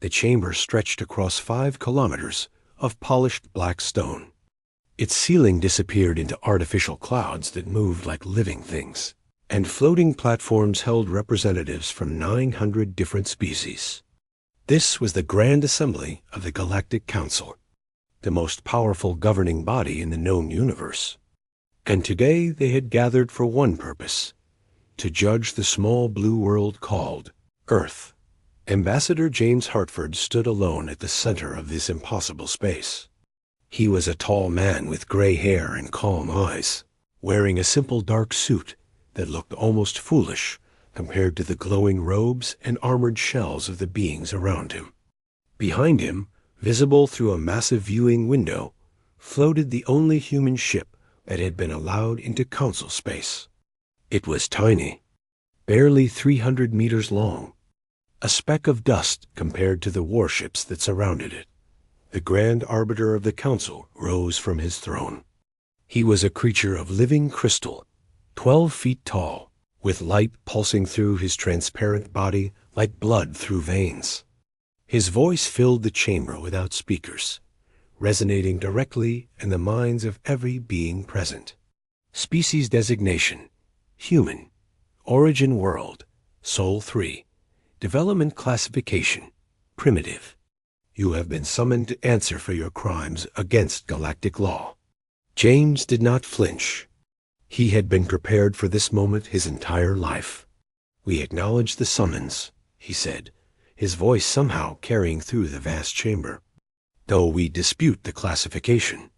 The chamber stretched across 5 kilometers of polished black stone. Its ceiling disappeared into artificial clouds that moved like living things, and floating platforms held representatives from 900 different species. This was the Grand Assembly of the Galactic Council, the most powerful governing body in the known universe. And today they had gathered for one purpose: to judge the small blue world called Earth. Ambassador James Hartford stood alone at the center of this impossible space. He was a tall man with gray hair and calm eyes, wearing a simple dark suit that looked almost foolish compared to the glowing robes and armored shells of the beings around him. Behind him, visible through a massive viewing window, floated the only human ship that had been allowed into council space. It was tiny, barely 300 meters long, a speck of dust compared to the warships that surrounded it. The Grand Arbiter of the Council rose from his throne. He was a creature of living crystal, 12 feet tall, with light pulsing through his transparent body like blood through veins. His voice filled the chamber without speakers, resonating directly in the minds of every being present. Species designation: human. Origin world: Sol 3. Development classification: primitive. You have been summoned to answer for your crimes against galactic law. James did not flinch. He had been prepared for this moment his entire life. We acknowledge the summons, he said, his voice somehow carrying through the vast chamber. Though we dispute the classification.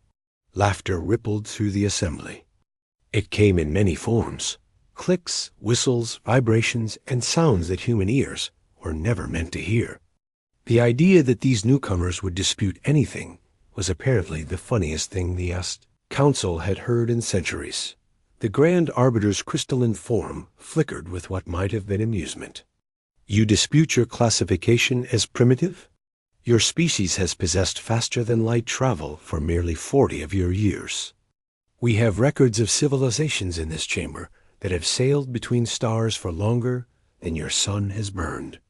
Laughter rippled through the assembly. It came in many forms: clicks, whistles, vibrations, and sounds that human ears were never meant to hear. The idea that these newcomers would dispute anything was apparently the funniest thing the council had heard in centuries. The Grand Arbiter's crystalline form flickered with what might have been amusement. You dispute your classification as primitive? Your species has possessed faster-than-light travel for merely 40 of your years. We have records of civilizations in this chamber that have sailed between stars for longer than your sun has burned.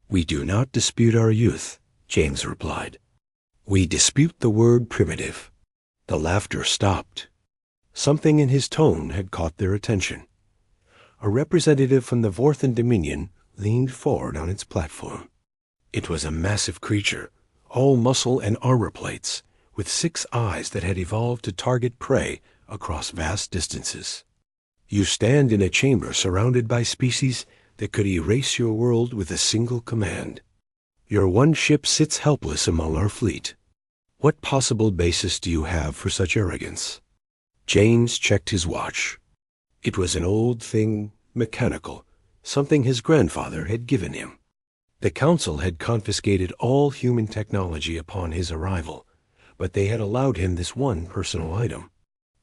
We do not dispute our youth, James replied. We dispute the word primitive. The laughter stopped. Something in his tone had caught their attention. A representative from the Vorthan Dominion leaned forward on its platform. It was a massive creature, all muscle and armor plates, with 6 eyes that had evolved to target prey across vast distances. You stand in a chamber surrounded by species that could erase your world with a single command. Your one ship sits helpless among our fleet. What possible basis do you have for such arrogance? James checked his watch. It was an old thing, mechanical, something his grandfather had given him. The council had confiscated all human technology upon his arrival, but they had allowed him this one personal item.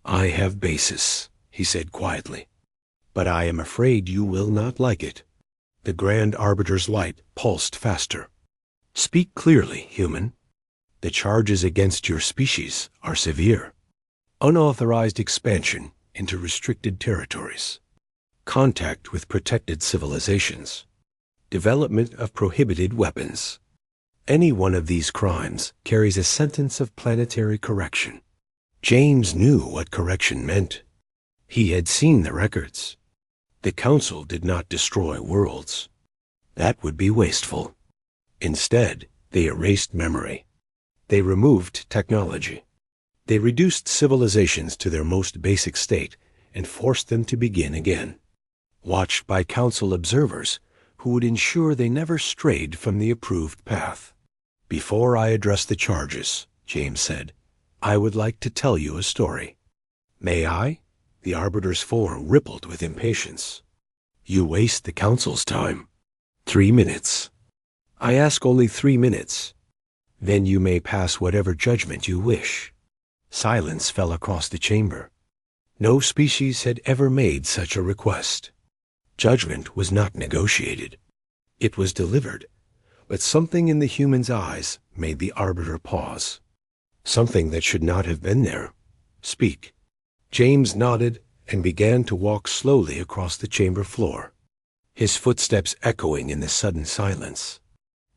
I have basis, he said quietly, but I am afraid you will not like it. The Grand Arbiter's light pulsed faster. Speak clearly, human. The charges against your species are severe. Unauthorized expansion into restricted territories. Contact with protected civilizations. Development of prohibited weapons. Any one of these crimes carries a sentence of planetary correction. James knew what correction meant. He had seen the records. The council did not destroy worlds. That would be wasteful. Instead, they erased memory. They removed technology. They reduced civilizations to their most basic state and forced them to begin again, watched by council observers who would ensure they never strayed from the approved path. Before I address the charges, James said, I would like to tell you a story. May I? The Arbiter's form rippled with impatience. You waste the council's time. 3 minutes. I ask only 3 minutes. Then you may pass whatever judgment you wish. Silence fell across the chamber. No species had ever made such a request. Judgment was not negotiated. It was delivered, but something in the human's eyes made the Arbiter pause. Something that should not have been there. Speak. James nodded and began to walk slowly across the chamber floor, his footsteps echoing in the sudden silence.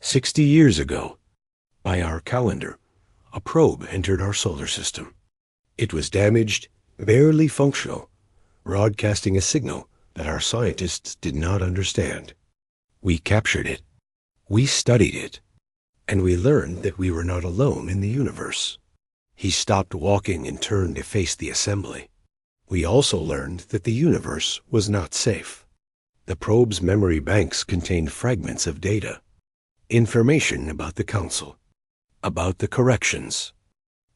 60 years ago, by our calendar, a probe entered our solar system. It was damaged, barely functional, broadcasting a signal that our scientists did not understand. We captured it. We studied it. And we learned that we were not alone in the universe. He stopped walking and turned to face the assembly. We also learned that the universe was not safe. The probe's memory banks contained fragments of data, information about the Council, about the corrections,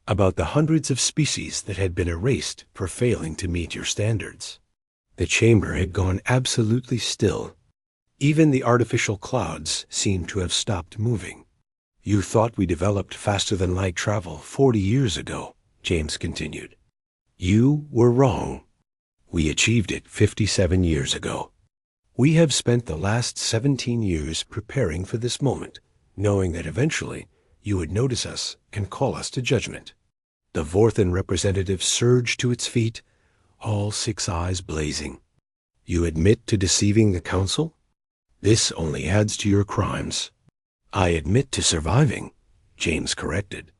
about the hundreds of species that had been erased for failing to meet your standards. The chamber had gone absolutely still. Even the artificial clouds seemed to have stopped moving. You thought we developed faster-than-light travel 40 years ago, James continued. You were wrong. We achieved it 57 years ago. We have spent the last 17 years preparing for this moment, knowing that eventually you would notice us and call us to judgment. The Vorthan representative surged to its feet, all 6 eyes blazing. You admit to deceiving the Council? This only adds to your crimes. I admit to surviving, James corrected.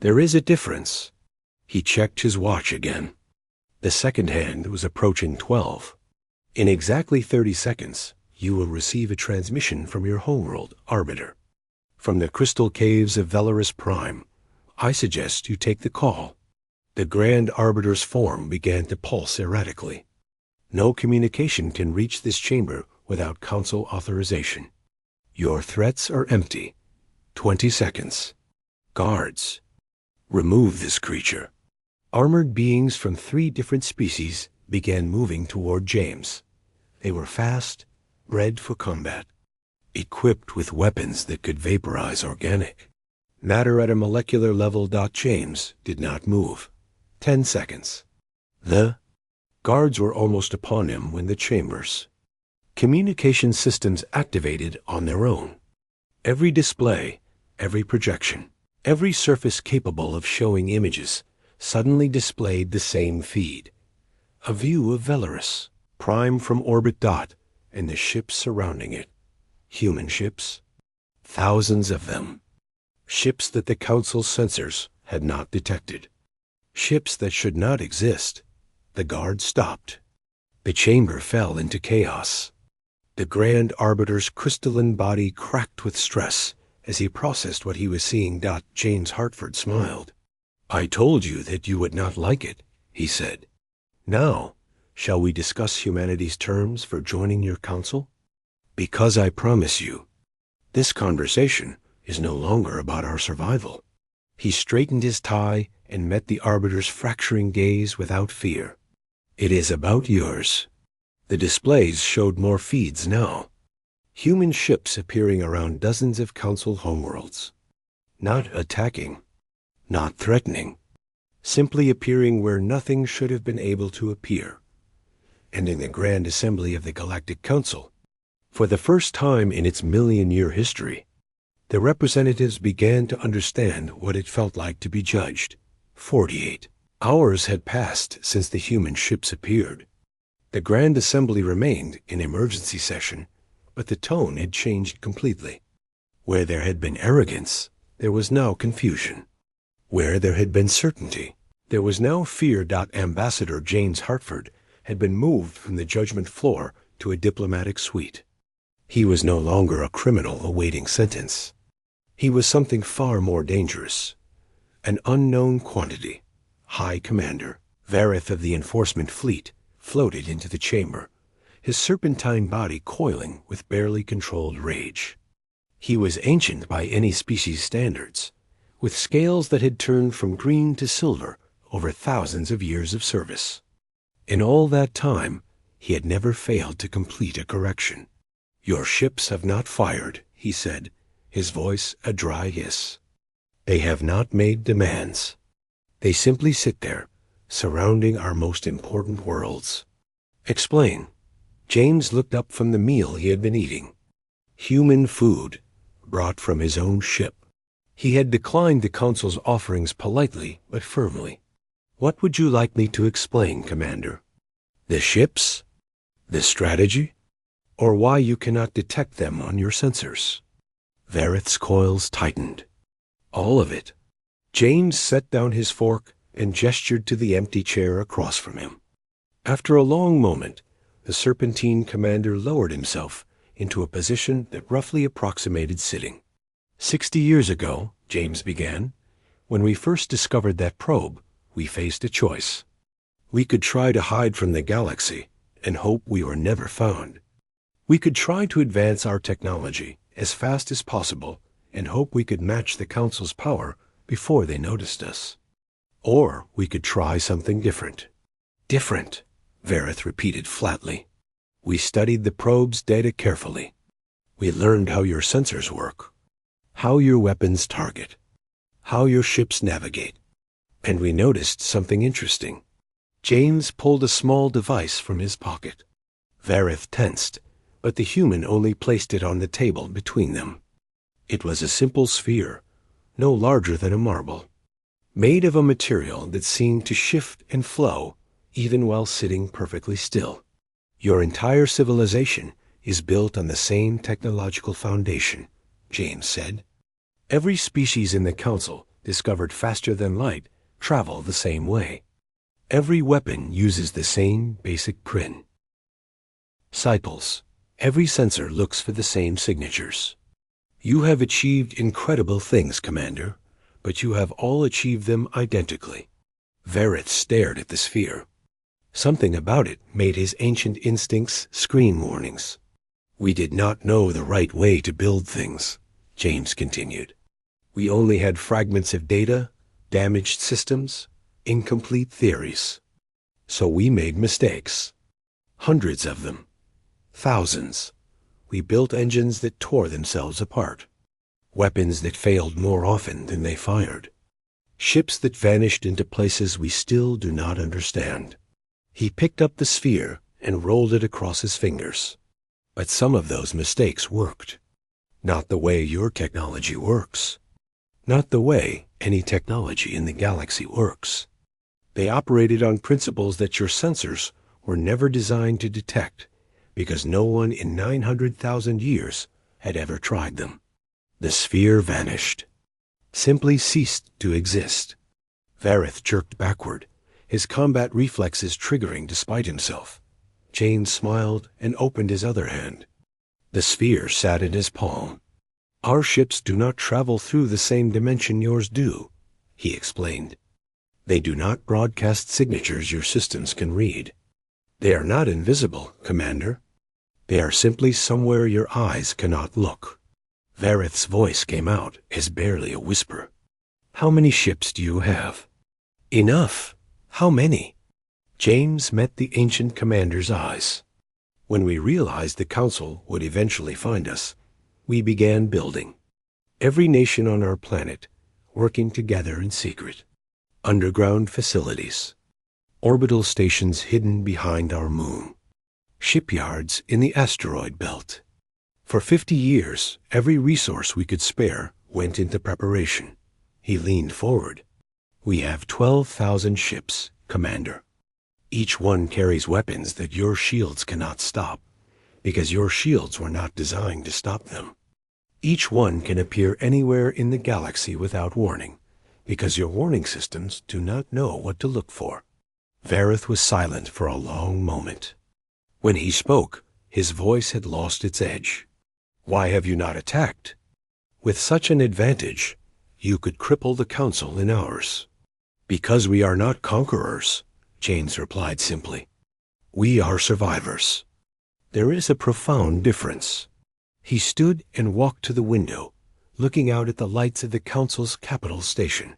There is a difference. He checked his watch again. The second hand was approaching 12. In exactly 30 seconds, you will receive a transmission from your homeworld, Arbiter. From the crystal caves of Velarus Prime, I suggest you take the call. The Grand Arbiter's form began to pulse erratically. No communication can reach this chamber without Council authorization. Your threats are empty. 20 seconds. Guards, remove this creature. Armored beings from 3 different species began moving toward James. They were fast, bred for combat, equipped with weapons that could vaporize organic matter at a molecular level. James did not move. 10 seconds. The guards were almost upon him when the chambers. Communication systems activated on their own. Every display, every projection, every surface capable of showing images suddenly displayed the same feed. A view of Velarus, Prime from orbit. And the ships surrounding it. Human ships. Thousands of them. Ships that the Council's sensors had not detected. Ships that should not exist. The guard stopped. The chamber fell into chaos. The Grand Arbiter's crystalline body cracked with stress as he processed what he was seeing. James Hartford smiled. I told you that you would not like it, he said. Now, shall we discuss humanity's terms for joining your Council? Because I promise you, this conversation is no longer about our survival. He straightened his tie and met the Arbiter's fracturing gaze without fear. It is about yours. The displays showed more feeds now. Human ships appearing around dozens of Council homeworlds. Not attacking, not threatening, simply appearing where nothing should have been able to appear. And in the Grand Assembly of the Galactic Council, for the first time in its million-year history, the representatives began to understand what it felt like to be judged. 48 hours had passed since the human ships appeared. The Grand Assembly remained in emergency session, but the tone had changed completely. Where there had been arrogance, there was now confusion. Where there had been certainty, there was now fear. Ambassador James Hartford had been moved from the judgment floor to a diplomatic suite. He was no longer a criminal awaiting sentence. He was something far more dangerous. An unknown quantity. High Commander, Varith of the Enforcement Fleet, floated into the chamber, his serpentine body coiling with barely controlled rage. He was ancient by any species standards, with scales that had turned from green to silver over thousands of years of service. In all that time, he had never failed to complete a correction. Your ships have not fired, he said, his voice a dry hiss. They have not made demands. They simply sit there, surrounding our most important worlds. Explain. James looked up from the meal he had been eating. Human food, brought from his own ship. He had declined the Council's offerings politely but firmly. What would you like me to explain, Commander? The ships? The strategy? Or why you cannot detect them on your sensors? Vareth's coils tightened. All of it. James set down his fork and gestured to the empty chair across from him. After a long moment, the Serpentine commander lowered himself into a position that roughly approximated sitting. 60 years ago, James began, when we first discovered that probe, we faced a choice. We could try to hide from the galaxy and hope we were never found. We could try to advance our technology as fast as possible and hope we could match the Council's power before they noticed us. Or we could try something different. Different, Vareth repeated flatly. We studied the probe's data carefully. We learned how your sensors work, how your weapons target, how your ships navigate. And we noticed something interesting. James pulled a small device from his pocket. Vareth tensed, but the human only placed it on the table between them. It was a simple sphere, no larger than a marble, made of a material that seemed to shift and flow even while sitting perfectly still. Your entire civilization is built on the same technological foundation, James said. Every species in the Council discovered faster than light travel the same way. Every weapon uses the same basic print. Cycles. Every sensor looks for the same signatures. You have achieved incredible things, Commander, but you have all achieved them identically. Vareth stared at the sphere. Something about it made his ancient instincts scream warnings. We did not know the right way to build things, James continued. We only had fragments of data, damaged systems, incomplete theories. So we made mistakes. Hundreds of them. Thousands. We built engines that tore themselves apart. Weapons that failed more often than they fired. Ships that vanished into places we still do not understand. He picked up the sphere and rolled it across his fingers. But some of those mistakes worked. Not the way your technology works. Not the way any technology in the galaxy works. They operated on principles that your sensors were never designed to detect, because no one in 900,000 years had ever tried them. The sphere vanished. Simply ceased to exist. Vareth jerked backward, his combat reflexes triggering despite himself. James smiled and opened his other hand. The sphere sat in his palm. Our ships do not travel through the same dimension yours do, he explained. They do not broadcast signatures your systems can read. They are not invisible, Commander. They are simply somewhere your eyes cannot look. Vareth's voice came out as barely a whisper. How many ships do you have? Enough. How many? James met the ancient commander's eyes. When we realized the Council would eventually find us, we began building. Every nation on our planet working together in secret. Underground facilities. Orbital stations hidden behind our moon. Shipyards in the asteroid belt. For 50 years, every resource we could spare went into preparation. He leaned forward. We have 12,000 ships, Commander. Each one carries weapons that your shields cannot stop, because your shields were not designed to stop them. Each one can appear anywhere in the galaxy without warning, because your warning systems do not know what to look for. Vareth was silent for a long moment. When he spoke, his voice had lost its edge. Why have you not attacked? With such an advantage, you could cripple the Council in hours. Because we are not conquerors, James replied simply. We are survivors. There is a profound difference. He stood and walked to the window, looking out at the lights of the Council's capital station.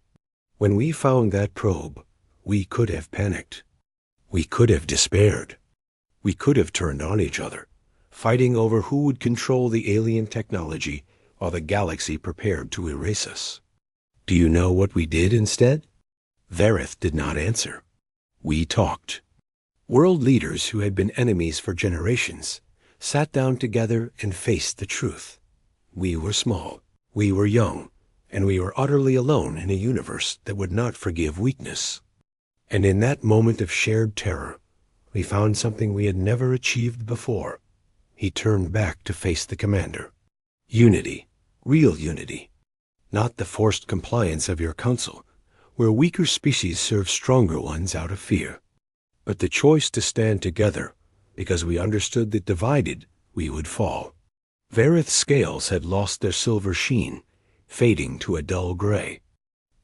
When we found that probe, we could have panicked. We could have despaired. We could have turned on each other, fighting over who would control the alien technology while the galaxy prepared to erase us. Do you know what we did instead? Vareth did not answer. We talked. World leaders who had been enemies for generations sat down together and faced the truth. We were small, we were young, and we were utterly alone in a universe that would not forgive weakness. And in that moment of shared terror, we found something we had never achieved before. He turned back to face the commander. Unity, real unity, not the forced compliance of your council, where weaker species serve stronger ones out of fear, but the choice to stand together because we understood that divided we would fall. Varith's scales had lost their silver sheen, fading to a dull gray.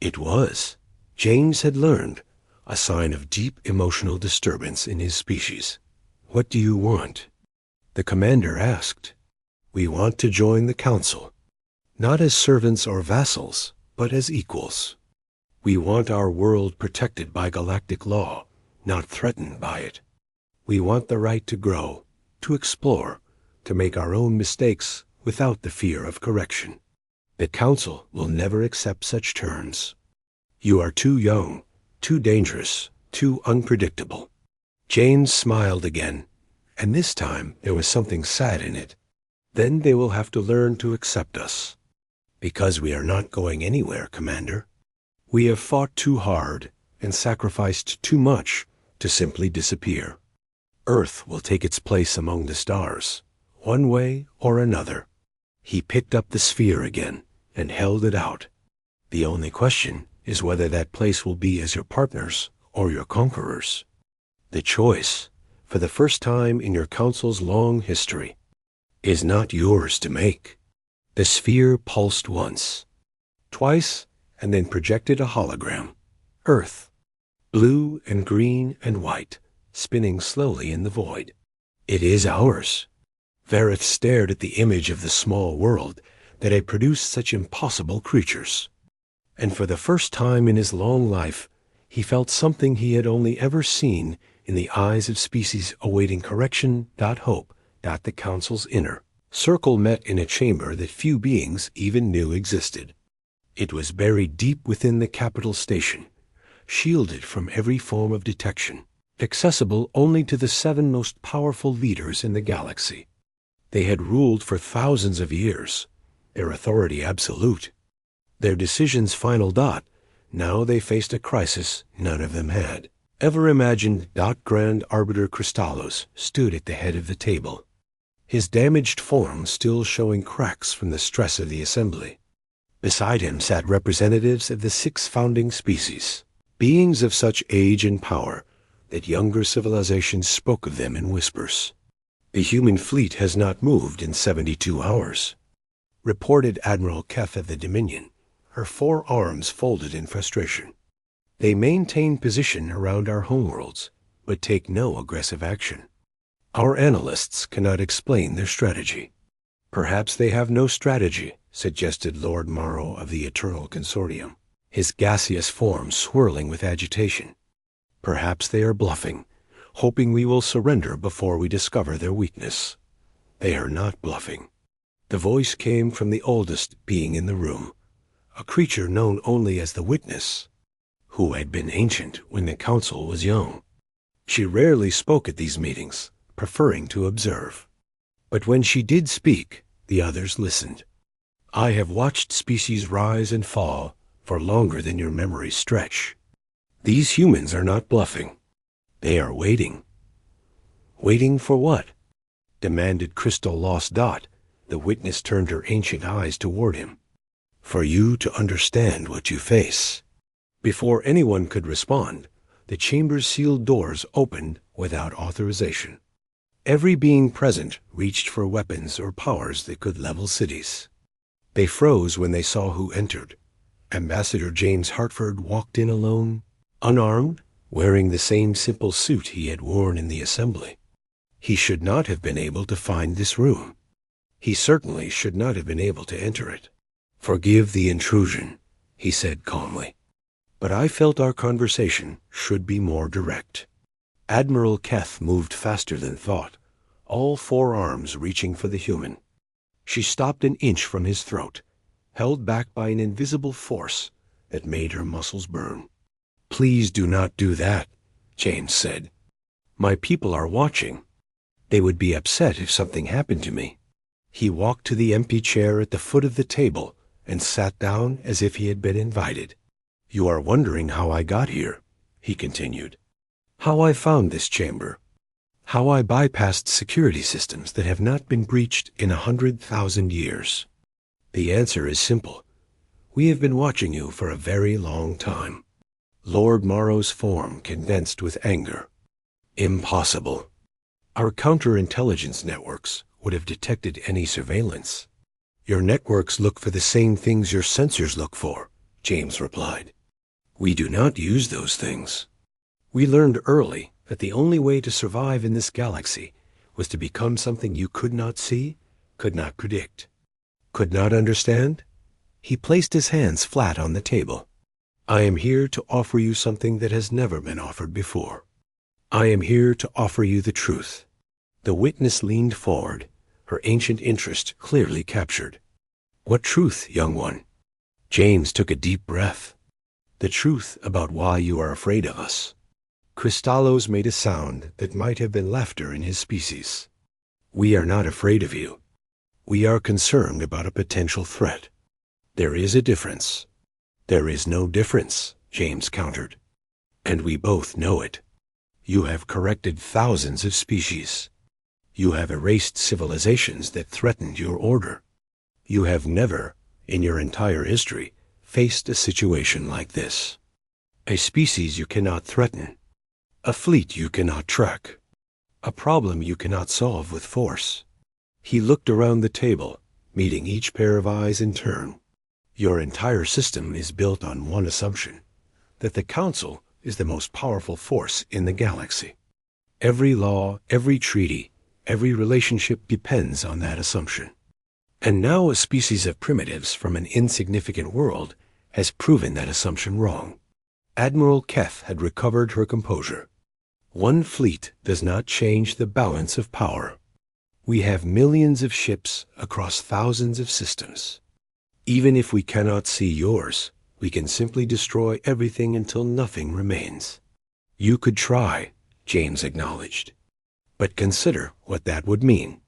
It was, James had learned, a sign of deep emotional disturbance in his species. "What do you want?" the commander asked. "We want to join the council, not as servants or vassals, but as equals. We want our world protected by galactic law, not threatened by it. We want the right to grow, to explore, to make our own mistakes without the fear of correction. The council will never accept such terms. You are too young, too dangerous, too unpredictable." James smiled again, and this time there was something sad in it. "Then they will have to learn to accept us. Because we are not going anywhere, Commander. We have fought too hard and sacrificed too much to simply disappear. Earth will take its place among the stars, one way or another." He picked up the sphere again and held it out. "The only question is whether that place will be as your partners or your conquerors. The choice, for the first time in your council's long history, is not yours to make." The sphere pulsed once, twice, and then projected a hologram. Earth, blue and green and white, spinning slowly in the void. "It is ours." Varith stared at the image of the small world that had produced such impossible creatures. And for the first time in his long life, he felt something he had only ever seen in the eyes of species awaiting correction. Hope. The council's inner circle met in a chamber that few beings even knew existed. It was buried deep within the capital station, shielded from every form of detection, accessible only to the 7 most powerful leaders in the galaxy. They had ruled for thousands of years, their authority absolute, their decisions final. Now they faced a crisis none of them had ever imagined. Grand Arbiter Crystallos stood at the head of the table, his damaged form still showing cracks from the stress of the assembly. Beside him sat representatives of the 6 founding species, beings of such age and power that younger civilizations spoke of them in whispers. "The human fleet has not moved in 72 hours, reported Admiral Keth of the Dominion, her 4 arms folded in frustration. "They maintain position around our homeworlds, but take no aggressive action. Our analysts cannot explain their strategy." "Perhaps they have no strategy," suggested Lord Morrow of the Eternal Consortium, his gaseous form swirling with agitation. "Perhaps they are bluffing, hoping we will surrender before we discover their weakness." "They are not bluffing." The voice came from the oldest being in the room, a creature known only as the Witness, who had been ancient when the council was young. She rarely spoke at these meetings, preferring to observe. But when she did speak, the others listened. "I have watched species rise and fall for longer than your memories stretch. These humans are not bluffing. They are waiting." "Waiting for what?" demanded Crystal Lost. The Witness turned her ancient eyes toward him. "For you to understand what you face." Before anyone could respond, the chamber's sealed doors opened without authorization. Every being present reached for weapons or powers that could level cities. They froze when they saw who entered. Ambassador James Hartford walked in alone, unarmed, wearing the same simple suit he had worn in the assembly. He should not have been able to find this room. He certainly should not have been able to enter it. "Forgive the intrusion," he said calmly. "But I felt our conversation should be more direct." Admiral Keth moved faster than thought, all 4 arms reaching for the human. She stopped an inch from his throat, held back by an invisible force that made her muscles burn. "Please do not do that," James said. "My people are watching. They would be upset if something happened to me." He walked to the empty chair at the foot of the table and sat down as if he had been invited. "You are wondering how I got here," he continued. "How I found this chamber. How I bypassed security systems that have not been breached in 100,000 years. The answer is simple. We have been watching you for a very long time. Lord Morrow's form condensed with anger. Impossible. Our counterintelligence networks would have detected any surveillance. Your networks look for the same things your sensors look for, James replied. We do not use those things. We learned early that the only way to survive in this galaxy was to become something you could not see, could not predict, could not understand. He placed his hands flat on the table. I am here to offer you something that has never been offered before. I am here to offer you the truth. The witness leaned forward, her ancient interest clearly captured. What truth, young one? James took a deep breath. The truth about why you are afraid of us. Kristallos made a sound that might have been laughter in his species. We are not afraid of you. We are concerned about a potential threat. There is a difference. There is no difference, James countered. And we both know it. You have corrected thousands of species. You have erased civilizations that threatened your order. You have never, in your entire history, faced a situation like this. A species you cannot threaten. A fleet you cannot track. A problem you cannot solve with force. He looked around the table, meeting each pair of eyes in turn. Your entire system is built on one assumption, that the Council is the most powerful force in the galaxy. Every law, every treaty, every relationship depends on that assumption. And now a species of primitives from an insignificant world has proven that assumption wrong. Admiral Keth had recovered her composure. One fleet does not change the balance of power. We have millions of ships across thousands of systems. Even if we cannot see yours, we can simply destroy everything until nothing remains. You could try, James acknowledged. But consider what that would mean.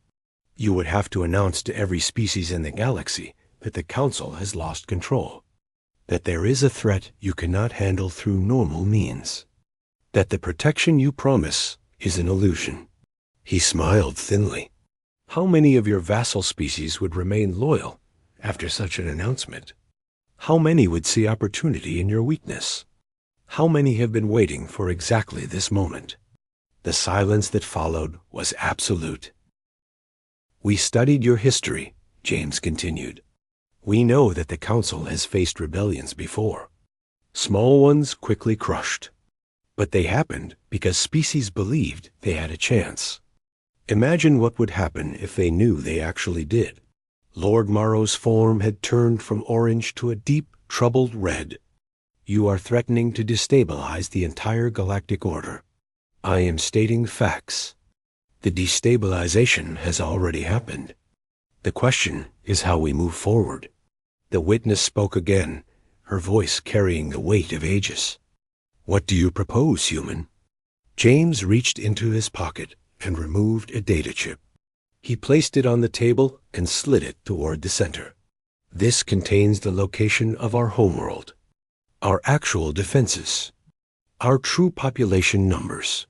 You would have to announce to every species in the galaxy that the Council has lost control, that there is a threat you cannot handle through normal means, that the protection you promise is an illusion. He smiled thinly. How many of your vassal species would remain loyal after such an announcement? How many would see opportunity in your weakness? How many have been waiting for exactly this moment? The silence that followed was absolute. We studied your history, James continued. We know that the Council has faced rebellions before. Small ones quickly crushed. But they happened because species believed they had a chance. Imagine what would happen if they knew they actually did. Lord Morrow's form had turned from orange to a deep, troubled red. You are threatening to destabilize the entire galactic order. I am stating facts. The destabilization has already happened. The question is how we move forward. The witness spoke again, her voice carrying the weight of ages. What do you propose, human? James reached into his pocket and removed a data chip. He placed it on the table and slid it toward the center. This contains the location of our homeworld, our actual defenses, our true population numbers,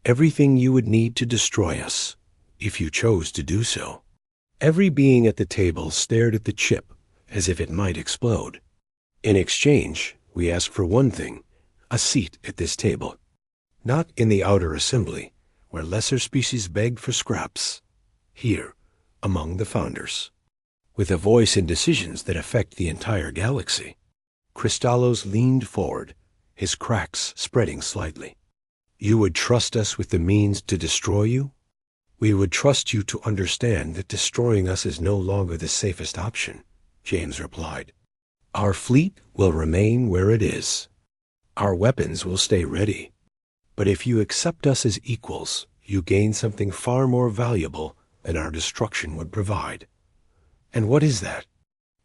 everything you would need to destroy us, if you chose to do so. Every being at the table stared at the chip as if it might explode. In exchange, we ask for one thing, a seat at this table. Not in the outer assembly, where lesser species beg for scraps. Here, among the founders. With a voice in decisions that affect the entire galaxy. Kristallos leaned forward, his cracks spreading slightly. You would trust us with the means to destroy you? We would trust you to understand that destroying us is no longer the safest option, James replied. Our fleet will remain where it is. Our weapons will stay ready. But if you accept us as equals, you gain something far more valuable than our destruction would provide. And what is that?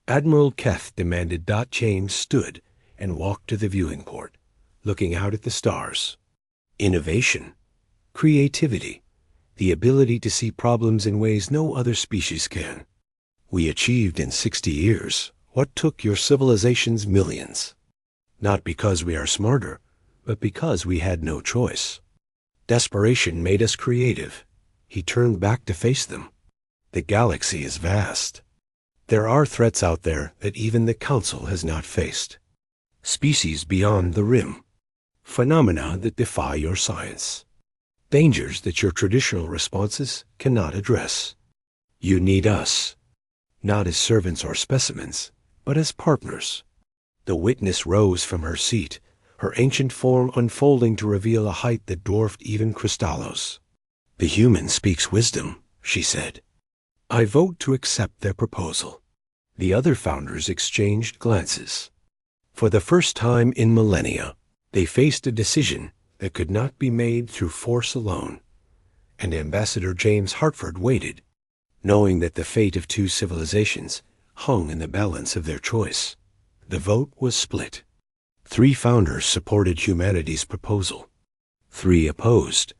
Admiral Keth demanded. James stood and walked to the viewing port, looking out at the stars. Innovation, creativity, the ability to see problems in ways no other species can. We achieved in 60 years what took your civilizations millions. Not because we are smarter, but because we had no choice. Desperation made us creative. He turned back to face them. The galaxy is vast. There are threats out there that even the Council has not faced. Species beyond the rim. Phenomena that defy your science. Dangers that your traditional responses cannot address. You need us, not as servants or specimens, but as partners. The witness rose from her seat, her ancient form unfolding to reveal a height that dwarfed even Crystallos. The human speaks wisdom, she said. I vote to accept their proposal. The other founders exchanged glances. For the first time in millennia, they faced a decision that could not be made through force alone, and Ambassador James Hartford waited, knowing that the fate of two civilizations hung in the balance of their choice. The vote was split. 3 founders supported humanity's proposal. 3 opposed.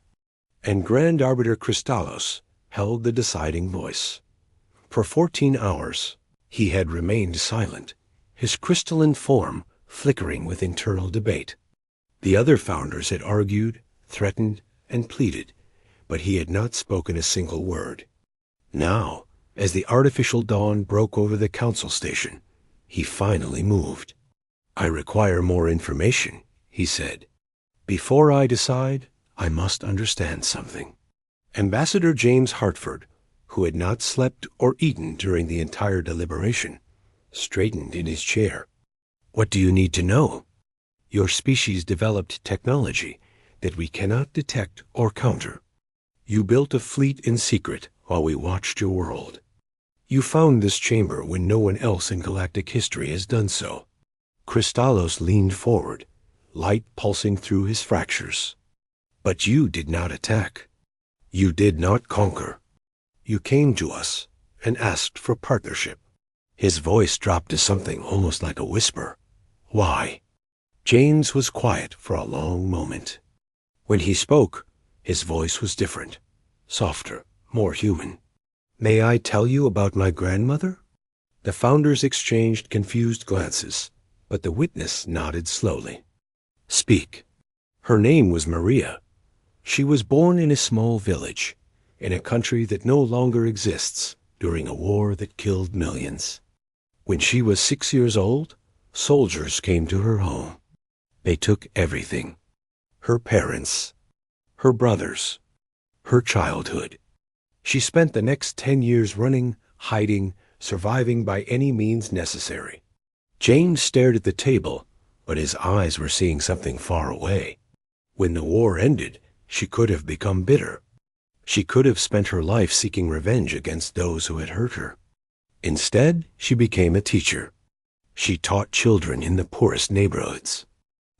And Grand Arbiter Crystallos held the deciding voice. For 14 hours, he had remained silent, his crystalline form flickering with internal debate. The other founders had argued, threatened, and pleaded, but he had not spoken a single word. Now, as the artificial dawn broke over the council station, he finally moved. I require more information, he said. Before I decide, I must understand something. Ambassador James Hartford, who had not slept or eaten during the entire deliberation, straightened in his chair. What do you need to know? Your species developed technology that we cannot detect or counter. You built a fleet in secret while we watched your world. You found this chamber when no one else in galactic history has done so. Crystallos leaned forward, light pulsing through his fractures. But you did not attack. You did not conquer. You came to us and asked for partnership. His voice dropped to something almost like a whisper. Why? James was quiet for a long moment. When he spoke, his voice was different, softer, more human. May I tell you about my grandmother? The founders exchanged confused glances, but the witness nodded slowly. Speak. Her name was Maria. She was born in a small village, in a country that no longer exists, during a war that killed millions. When she was 6 years old, soldiers came to her home. They took everything. Her parents, her brothers, her childhood. She spent the next 10 years running, hiding, surviving by any means necessary. James stared at the table, but his eyes were seeing something far away. When the war ended, she could have become bitter. She could have spent her life seeking revenge against those who had hurt her. Instead, she became a teacher. She taught children in the poorest neighborhoods.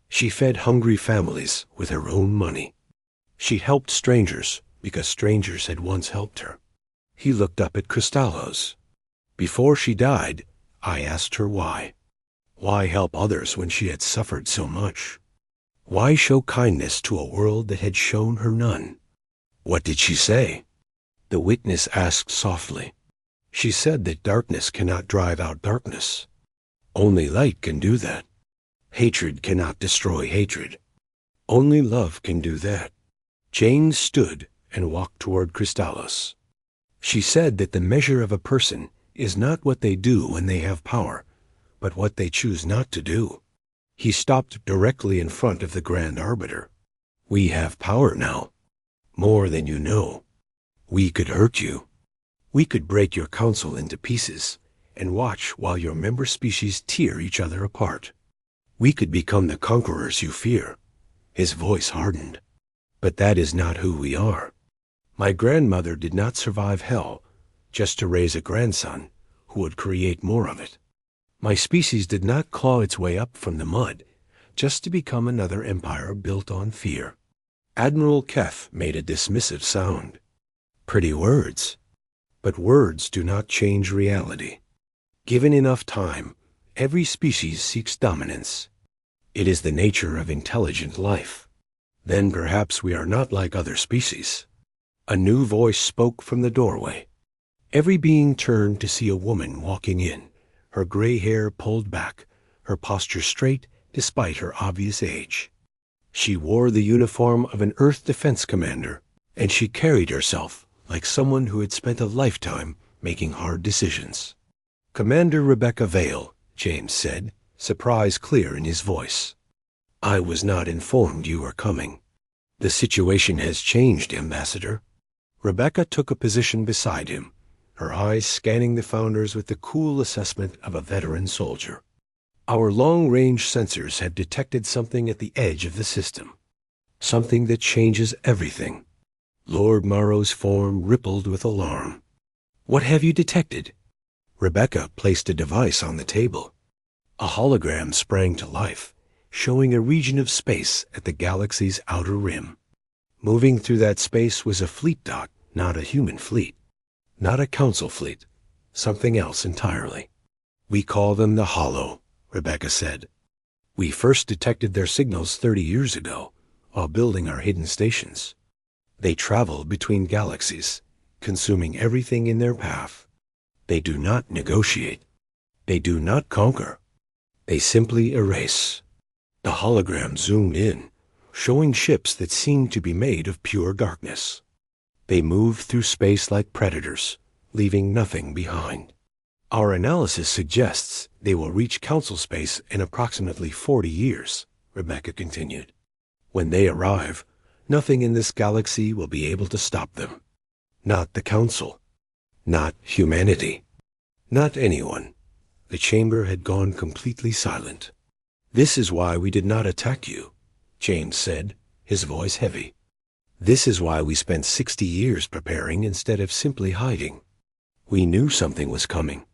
She fed hungry families with her own money. She helped strangers because strangers had once helped her. He looked up at Crystallos. Before she died, I asked her why. Why help others when she had suffered so much? Why show kindness to a world that had shown her none? What did she say? The witness asked softly. She said that darkness cannot drive out darkness. Only light can do that. Hatred cannot destroy hatred. Only love can do that. Jane stood and walked toward Crystallos. She said that the measure of a person is not what they do when they have power, but what they choose not to do. He stopped directly in front of the Grand Arbiter. We have power now. More than you know. We could hurt you. We could break your council into pieces and watch while your member species tear each other apart. We could become the conquerors you fear. His voice hardened. But that is not who we are. My grandmother did not survive hell just to raise a grandson who would create more of it. My species did not claw its way up from the mud just to become another empire built on fear. Admiral Keth made a dismissive sound. Pretty words. But words do not change reality. Given enough time, every species seeks dominance. It is the nature of intelligent life. Then perhaps we are not like other species. A new voice spoke from the doorway. Every being turned to see a woman walking in, her gray hair pulled back, her posture straight despite her obvious age. She wore the uniform of an Earth Defense Commander, and she carried herself like someone who had spent a lifetime making hard decisions. Commander Rebecca Vale, James said, surprise clear in his voice. I was not informed you were coming. The situation has changed, Ambassador. Rebecca took a position beside him, her eyes scanning the Founders with the cool assessment of a veteran soldier. Our long-range sensors have detected something at the edge of the system. Something that changes everything. Lord Morrow's form rippled with alarm. What have you detected? Rebecca placed a device on the table. A hologram sprang to life, showing a region of space at the galaxy's outer rim. Moving through that space was a fleet dock, not a human fleet. Not a council fleet. Something else entirely. We call them the Hollow, Rebecca said. We first detected their signals 30 years ago, while building our hidden stations. They travel between galaxies, consuming everything in their path. They do not negotiate. They do not conquer. They simply erase. The hologram zoomed in, showing ships that seemed to be made of pure darkness. They move through space like predators, leaving nothing behind. Our analysis suggests they will reach council space in approximately 40 years, Rebecca continued. When they arrive, nothing in this galaxy will be able to stop them. Not the council. Not humanity. Not anyone. The chamber had gone completely silent. This is why we did not attack you, James said, his voice heavy. This is why we spent 60 years preparing instead of simply hiding. We knew something was coming.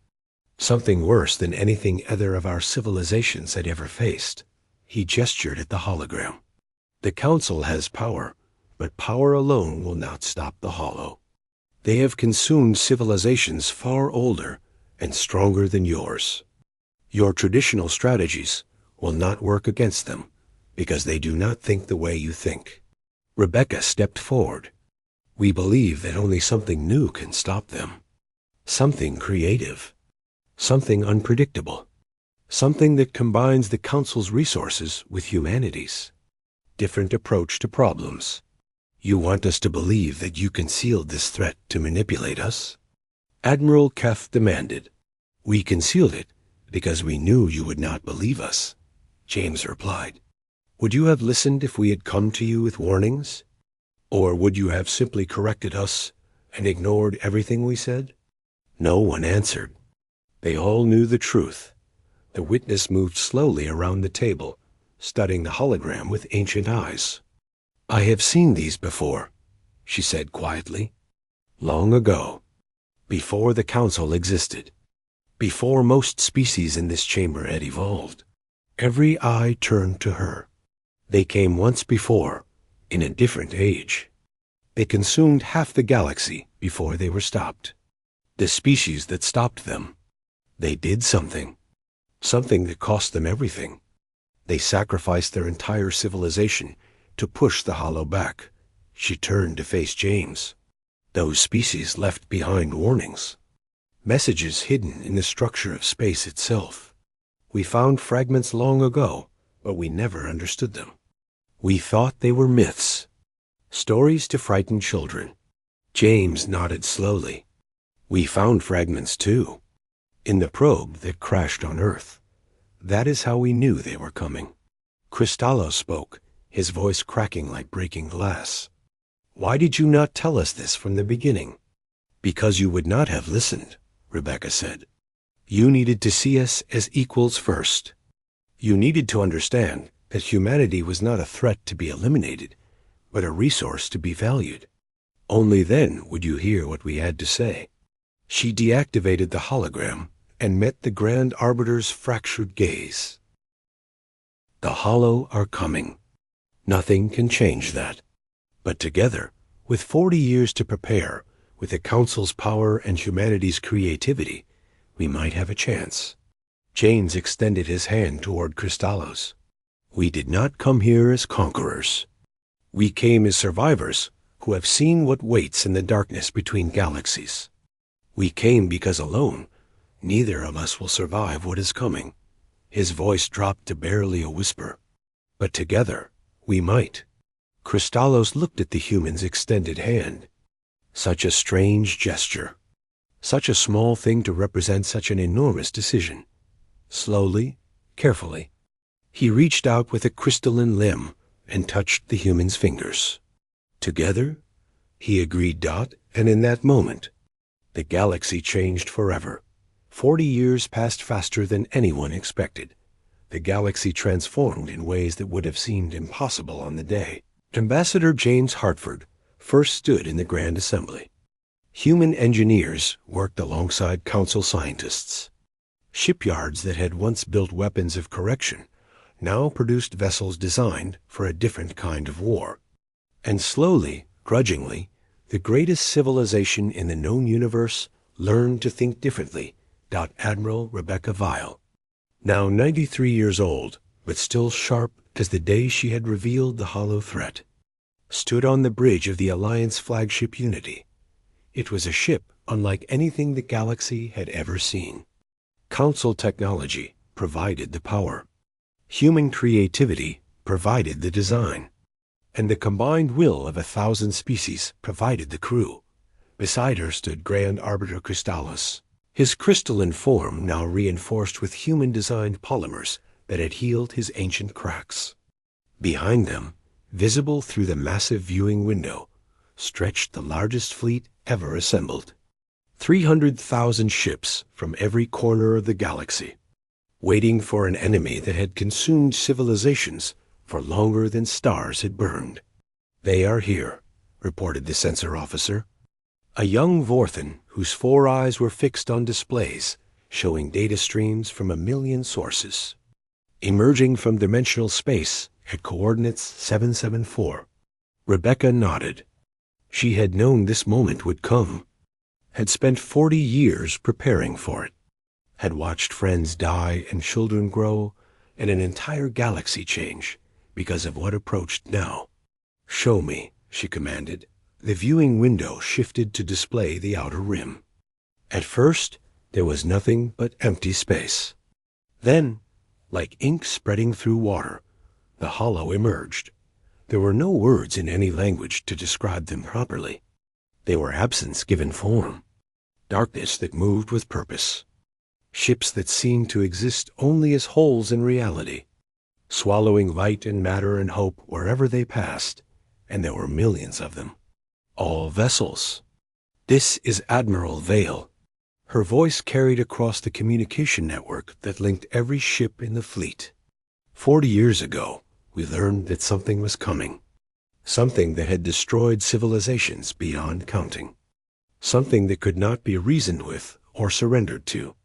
Something worse than anything either of our civilizations had ever faced. He gestured at the hologram. The Council has power, but power alone will not stop the Hollow. They have consumed civilizations far older and stronger than yours. Your traditional strategies will not work against them because they do not think the way you think. Rebecca stepped forward. We believe that only something new can stop them. Something creative. Something unpredictable. Something that combines the Council's resources with humanity's. Different approach to problems. You want us to believe that you concealed this threat to manipulate us? Admiral Keth demanded. We concealed it because we knew you would not believe us, James replied. Would you have listened if we had come to you with warnings? Or would you have simply corrected us and ignored everything we said? No one answered. They all knew the truth. The witness moved slowly around the table, studying the hologram with ancient eyes. I have seen these before, she said quietly. Long ago. Before the Council existed. Before most species in this chamber had evolved. Every eye turned to her. They came once before, in a different age. They consumed half the galaxy before they were stopped. The species that stopped them. They did something. Something that cost them everything. They sacrificed their entire civilization to push the Hollow back. She turned to face James. Those species left behind warnings. Messages hidden in the structure of space itself. We found fragments long ago, but we never understood them. We thought they were myths. Stories to frighten children. James nodded slowly. We found fragments too. In the probe that crashed on Earth. That is how we knew they were coming. Cristallo spoke, his voice cracking like breaking glass. Why did you not tell us this from the beginning? Because you would not have listened, Rebecca said. You needed to see us as equals first. You needed to understand that humanity was not a threat to be eliminated, but a resource to be valued. Only then would you hear what we had to say. She deactivated the hologram and met the Grand Arbiter's fractured gaze. The Hollow are coming. Nothing can change that. But together, with 40 years to prepare, with the Council's power and humanity's creativity, we might have a chance. James extended his hand toward Cristallo's. We did not come here as conquerors. We came as survivors who have seen what waits in the darkness between galaxies. We came because alone, neither of us will survive what is coming. His voice dropped to barely a whisper. But together, we might. Cristallos looked at the human's extended hand. Such a strange gesture. Such a small thing to represent such an enormous decision. Slowly, carefully, he reached out with a crystalline limb and touched the human's fingers. Together, he agreed. And in that moment, the galaxy changed forever. 40 years passed faster than anyone expected. The galaxy transformed in ways that would have seemed impossible on the day Ambassador James Hartford first stood in the Grand Assembly. Human engineers worked alongside Council scientists. Shipyards that had once built weapons of correction now produced vessels designed for a different kind of war. And slowly, grudgingly, the greatest civilization in the known universe learned to think differently. Admiral Rebecca Vile, now 93 years old, but still sharp as the day she had revealed the hollow threat, stood on the bridge of the Alliance flagship Unity. It was a ship unlike anything the galaxy had ever seen. Council technology provided the power. Human creativity provided the design. And the combined will of 1,000 species provided the crew. Beside her stood Grand Arbiter Crystallis, his crystalline form now reinforced with human-designed polymers that had healed his ancient cracks. Behind them, visible through the massive viewing window, stretched the largest fleet ever assembled. 300,000 ships from every corner of the galaxy, waiting for an enemy that had consumed civilizations for longer than stars had burned. "They are here," reported the sensor officer. A young Vorthan whose 4 eyes were fixed on displays, showing data streams from 1,000,000 sources. Emerging from dimensional space at coordinates 774. Rebecca nodded. She had known this moment would come, had spent 40 years preparing for it, had watched friends die and children grow, and an entire galaxy change because of what approached now. "Show me," she commanded. The viewing window shifted to display the outer rim. At first, there was nothing but empty space. Then, like ink spreading through water, the hollow emerged. There were no words in any language to describe them properly. They were absence given form. Darkness that moved with purpose. Ships that seemed to exist only as holes in reality, swallowing light and matter and hope wherever they passed, and there were millions of them. All vessels. "This is Admiral Vale." Her voice carried across the communication network that linked every ship in the fleet. 40 years ago, we learned that something was coming. Something that had destroyed civilizations beyond counting. Something that could not be reasoned with or surrendered to.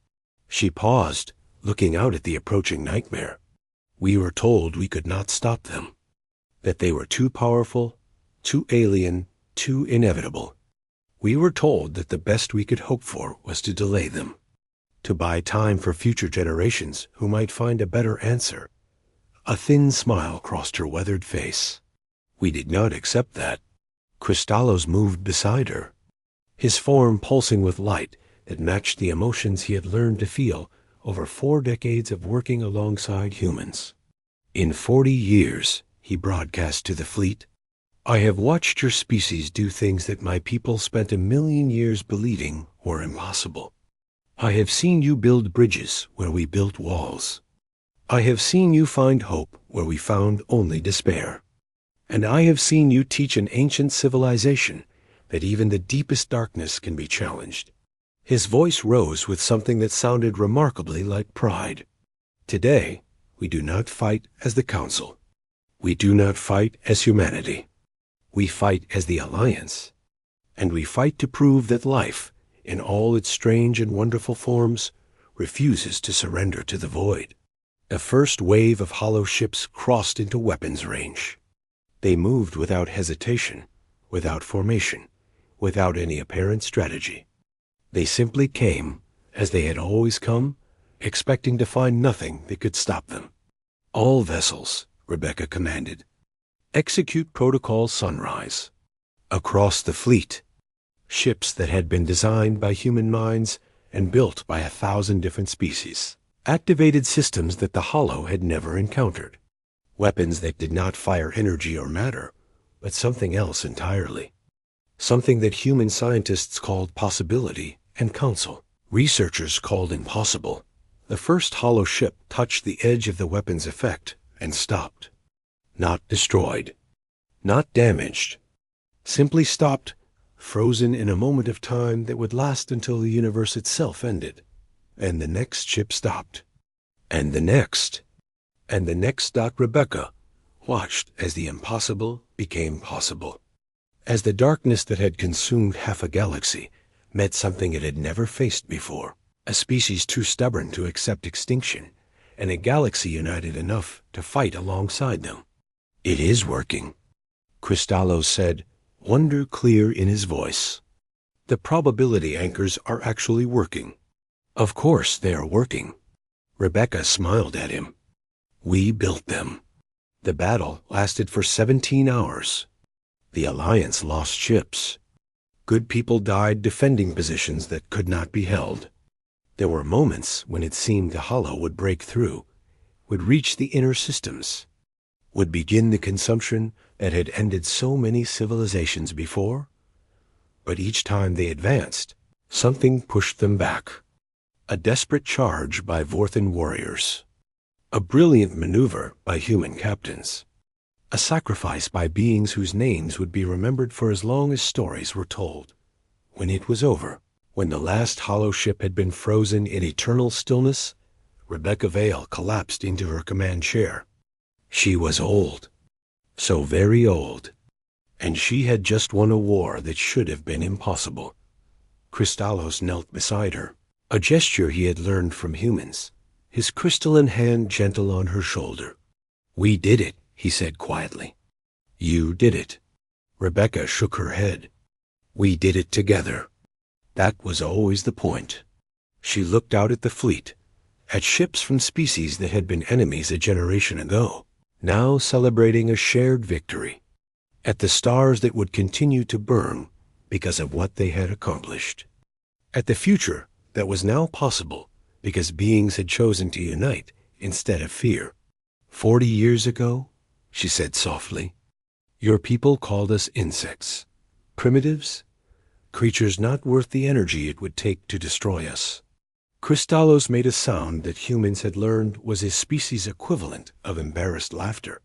She paused, looking out at the approaching nightmare. We were told we could not stop them. That they were too powerful, too alien, too inevitable. We were told that the best we could hope for was to delay them, to buy time for future generations who might find a better answer. A thin smile crossed her weathered face. We did not accept that. Crystallos moved beside her, his form pulsing with light that matched the emotions he had learned to feel over 4 decades of working alongside humans. "In 40 years," he broadcast to the fleet, "I have watched your species do things that my people spent 1,000,000 years believing were impossible. I have seen you build bridges where we built walls. I have seen you find hope where we found only despair. And I have seen you teach an ancient civilization that even the deepest darkness can be challenged." His voice rose with something that sounded remarkably like pride. "Today, we do not fight as the Council. We do not fight as humanity. We fight as the Alliance, and we fight to prove that life, in all its strange and wonderful forms, refuses to surrender to the void." A first wave of hollow ships crossed into weapons range. They moved without hesitation, without formation, without any apparent strategy. They simply came, as they had always come, expecting to find nothing that could stop them. "All vessels," Rebecca commanded. "Execute Protocol Sunrise." Across the fleet, ships that had been designed by human minds and built by 1,000 different species, activated systems that the Hollow had never encountered. Weapons that did not fire energy or matter, but something else entirely. Something that human scientists called possibility and counsel. Researchers called impossible. The first hollow ship touched the edge of the weapon's effect and stopped. Not destroyed. Not damaged. Simply stopped, frozen in a moment of time that would last until the universe itself ended. And the next ship stopped. And the next. And the next. Rebecca watched as the impossible became possible. As the darkness that had consumed half a galaxy met something it had never faced before, a species too stubborn to accept extinction, and a galaxy united enough to fight alongside them. "It is working," Cristallo said, wonder clear in his voice. "The probability anchors are actually working." "Of course they are working." Rebecca smiled at him. "We built them." The battle lasted for 17 hours. The Alliance lost ships. Good people died defending positions that could not be held. There were moments when it seemed the hollow would break through, would reach the inner systems, would begin the consumption that had ended so many civilizations before. But each time they advanced, something pushed them back. A desperate charge by Vorthan warriors. A brilliant maneuver by human captains. A sacrifice by beings whose names would be remembered for as long as stories were told. When it was over, when the last hollow ship had been frozen in eternal stillness, Rebecca Vale collapsed into her command chair. She was old. So very old. And she had just won a war that should have been impossible. Cristallos knelt beside her, a gesture he had learned from humans, his crystalline hand gentle on her shoulder. "We did it," he said quietly. "You did it." Rebecca shook her head. "We did it together." That was always the point. She looked out at the fleet, at ships from species that had been enemies a generation ago, now celebrating a shared victory, at the stars that would continue to burn because of what they had accomplished, at the future that was now possible because beings had chosen to unite instead of fear. 40 years ago, she said softly, your people called us insects, primitives, creatures not worth the energy it would take to destroy us. Cristallos made a sound that humans had learned was his species' equivalent of embarrassed laughter.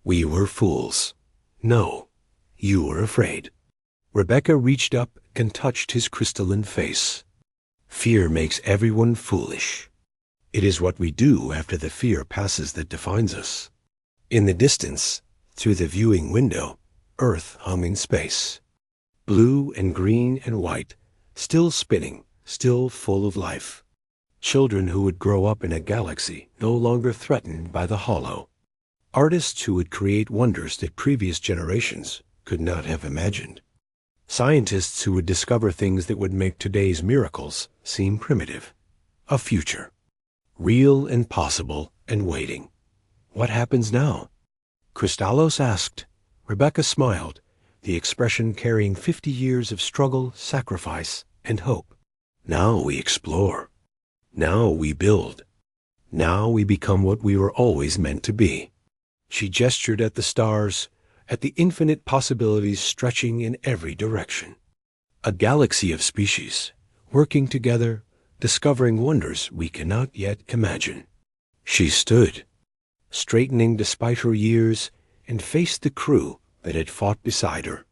We were fools. No, you were afraid. Rebecca reached up and touched his crystalline face. Fear makes everyone foolish. It is what we do after the fear passes that defines us. In the distance, through the viewing window, Earth hung in space. Blue and green and white, still spinning, still full of life. Children who would grow up in a galaxy no longer threatened by the hollow. Artists who would create wonders that previous generations could not have imagined. Scientists who would discover things that would make today's miracles seem primitive. A future. Real and possible and waiting. What happens now? Cristallos asked. Rebecca smiled, the expression carrying 50 years of struggle, sacrifice, and hope. Now we explore. Now we build. Now we become what we were always meant to be. She gestured at the stars, at the infinite possibilities stretching in every direction. A galaxy of species, working together, discovering wonders we cannot yet imagine. She stood, straightening despite her years, and faced the crew that had fought beside her.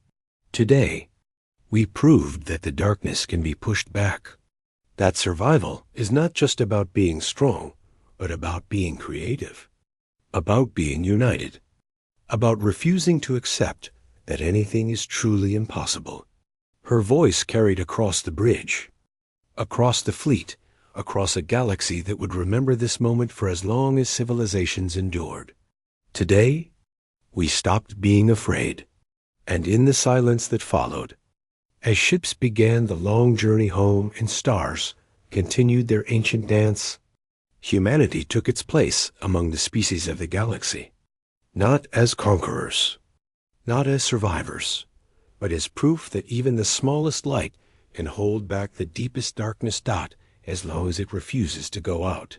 Today, we proved that the darkness can be pushed back. That survival is not just about being strong, but about being creative, about being united, about refusing to accept that anything is truly impossible. Her voice carried across the bridge, across the fleet, across a galaxy that would remember this moment for as long as civilizations endured. Today, we stopped being afraid, and in the silence that followed, as ships began the long journey home and stars continued their ancient dance, humanity took its place among the species of the galaxy, not as conquerors, not as survivors, but as proof that even the smallest light can hold back the deepest darkness as long as it refuses to go out.